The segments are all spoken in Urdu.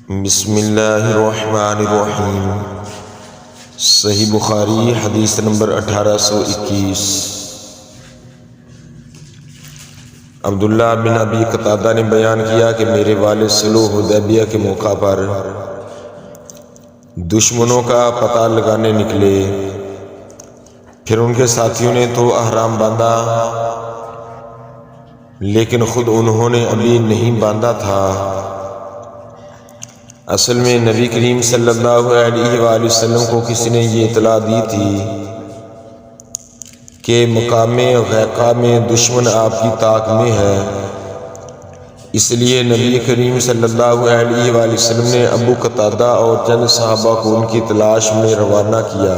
بسم اللہ الرحمن الرحیم۔ صحیح بخاری حدیث نمبر 1821۔ عبداللہ بن ابی قتادہ نے بیان کیا کہ میرے والد صلح حدیبیہ کے موقع پر دشمنوں کا پتہ لگانے نکلے، پھر ان کے ساتھیوں نے تو احرام باندھا لیکن خود انہوں نے ابھی نہیں باندھا تھا۔ اصل میں نبی کریم صلی اللہ علیہ وآلہ وسلم کو کسی نے یہ اطلاع دی تھی کہ مقام غیقہ میں دشمن آپ کی طاق میں ہے، اس لیے نبی کریم صلی اللہ علیہ وآلہ وسلم نے ابو قتادہ اور چند صحابہ کو ان کی تلاش میں روانہ کیا۔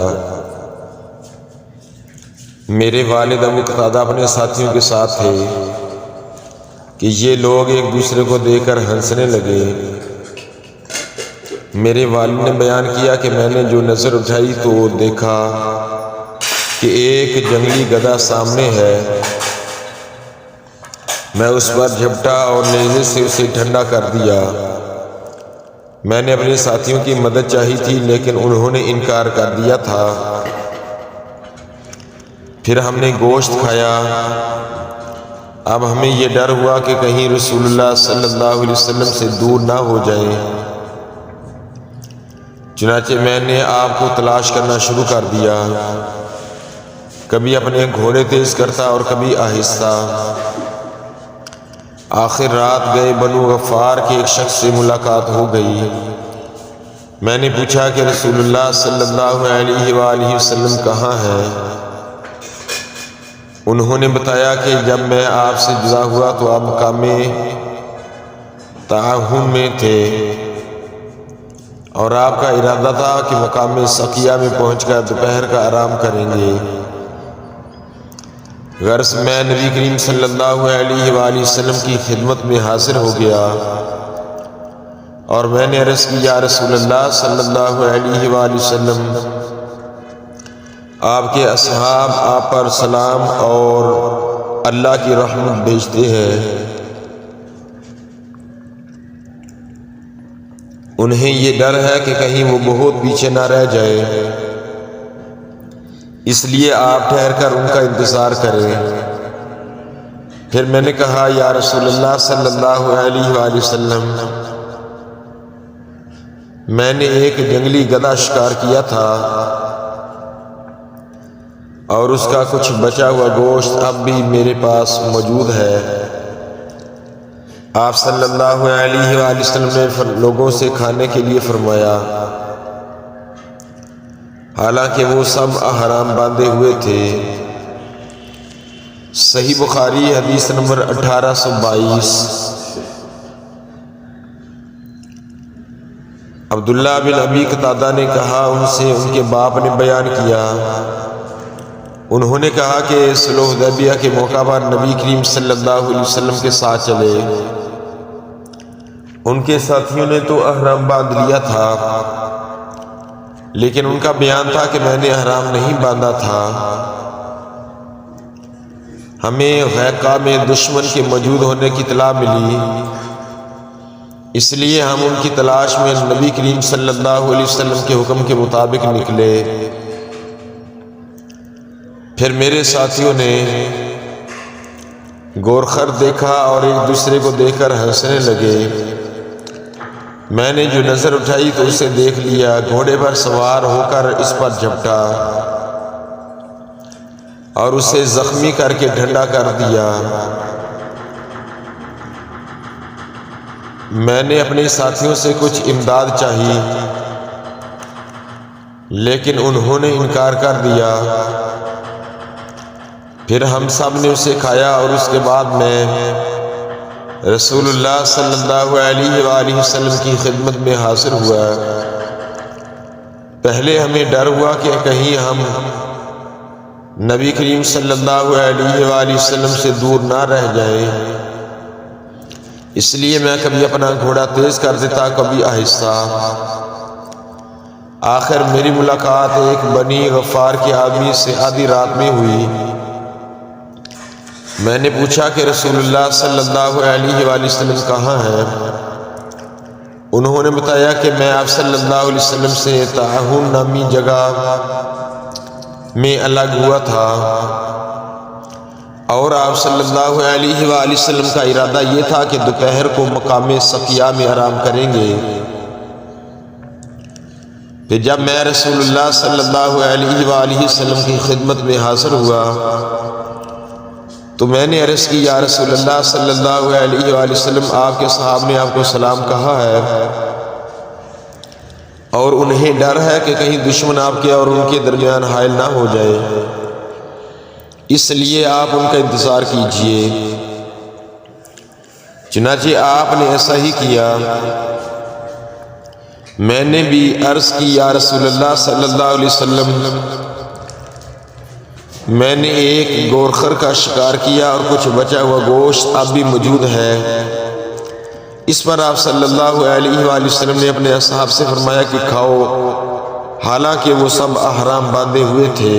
میرے والد ابو قتادہ اپنے ساتھیوں کے ساتھ تھے کہ یہ لوگ ایک دوسرے کو دیکھ کر ہنسنے لگے۔ میرے والد نے بیان کیا کہ میں نے جو نظر اٹھائی تو دیکھا کہ ایک جنگلی گدھا سامنے ہے۔ میں اس پر جھپٹا اور نیزے سے اسے ٹھنڈا کر دیا۔ میں نے اپنے ساتھیوں کی مدد چاہی تھی لیکن انہوں نے انکار کر دیا تھا۔ پھر ہم نے گوشت کھایا۔ اب ہمیں یہ ڈر ہوا کہ کہیں رسول اللہ صلی اللہ علیہ وسلم سے دور نہ ہو جائیں، چنانچہ میں نے آپ کو تلاش کرنا شروع کر دیا، کبھی اپنے گھوڑے تیز کرتا اور کبھی آہستہ۔ آخر رات گئے بنو غفار کے ایک شخص سے ملاقات ہو گئی۔ میں نے پوچھا کہ رسول اللہ صلی اللہ علیہ وآلہ وسلم کہاں ہے؟ انہوں نے بتایا کہ جب میں آپ سے جدا ہوا تو آپ مقام تعاہن میں تھے اور آپ کا ارادہ تھا کہ مقام سقیہ میں پہنچ کر دوپہر کا آرام کریں گے۔ غرض میں نبی کریم صلی اللہ علیہ وآلہ وسلم کی خدمت میں حاضر ہو گیا اور میں نے عرض کی، یا رسول اللہ صلی اللہ علیہ وآلہ وسلم، آپ کے اصحاب آپ پر سلام اور اللہ کی رحمت بھیجتے ہیں۔ انہیں یہ ڈر ہے کہ کہیں وہ بہت پیچھے نہ رہ جائے، اس لیے آپ ٹھہر کر ان کا انتظار کریں۔ پھر میں نے کہا، یا رسول اللہ صلی اللہ علیہ وآلہ وسلم، میں نے ایک جنگلی گدھا شکار کیا تھا اور اس کا کچھ بچا ہوا گوشت اب بھی میرے پاس موجود ہے۔ آپ صلی اللہ علیہ وآلہ وسلم نے لوگوں سے کھانے کے لیے فرمایا، حالانکہ وہ سب احرام باندھے ہوئے تھے۔ صحیح بخاری حدیث نمبر 1822۔ عبداللہ بن ابی قتادہ نے کہا، ان سے ان کے باپ نے بیان کیا، انہوں نے کہا کہ صلح حدیبیہ کے موقع پر نبی کریم صلی اللہ علیہ وسلم کے ساتھ چلے۔ ان کے ساتھیوں نے تو احرام باندھ لیا تھا لیکن ان کا بیان تھا کہ میں نے احرام نہیں باندھا تھا۔ ہمیں غیقہ میں دشمن کے موجود ہونے کی اطلاع ملی، اس لیے ہم ان کی تلاش میں نبی کریم صلی اللہ علیہ وسلم کے حکم کے مطابق نکلے۔ پھر میرے ساتھیوں نے گورخر دیکھا اور ایک دوسرے کو دیکھ کر ہنسنے لگے۔ میں نے جو نظر اٹھائی تو اسے دیکھ لیا، گھوڑے پر سوار ہو کر اس پر جھپٹا اور اسے زخمی کر کے ٹھنڈا کر دیا۔ میں نے اپنے ساتھیوں سے کچھ امداد چاہی لیکن انہوں نے انکار کر دیا۔ پھر ہم سب نے اسے کھایا اور اس کے بعد میں رسول اللہ صلی اللہ علیہ وآلہ وسلم کی خدمت میں حاضر ہوا۔ پہلے ہمیں ڈر ہوا کہ کہیں ہم نبی کریم صلی اللہ علیہ وآلہ وسلم سے دور نہ رہ جائیں، اس لیے میں کبھی اپنا گھوڑا تیز کر دیتا، کبھی آہستہ۔ آخر میری ملاقات ایک بنی غفار کے آدمی سے آدھی رات میں ہوئی۔ میں نے پوچھا کہ رسول اللہ صلی اللہ علیہ وآلہ وسلم کہاں ہیں؟ انہوں نے بتایا کہ میں آپ صلی اللہ علیہ وسلم سے تعاون نامی جگہ میں الگ ہوا تھا اور آپ صلی اللہ علیہ وآلہ وسلم کا ارادہ یہ تھا کہ دوپہر کو مقام سقیہ میں آرام کریں گے۔ پھر جب میں رسول اللہ صلی اللہ علیہ وآلہ وسلم کی خدمت میں حاضر ہوا تو میں نے عرض کی، یا رسول اللہ صلی اللہ علیہ وآلہ وسلم، آپ کے صحابہ نے آپ کو سلام کہا ہے اور انہیں ڈر ہے کہ کہیں دشمن آپ کے اور ان کے درمیان حائل نہ ہو جائے، اس لیے آپ ان کا انتظار کیجئے۔ چنانچہ آپ نے ایسا ہی کیا۔ میں نے بھی عرض کی، یا رسول اللہ صلی اللہ علیہ وسلم، میں نے ایک گورخر کا شکار کیا اور کچھ بچا ہوا گوشت اب بھی موجود ہے۔ اس پر آپ صلی اللہ علیہ وآلہ وسلم نے اپنے اصحاب سے فرمایا کہ کھاؤ، حالانکہ وہ سب احرام باندھے ہوئے تھے۔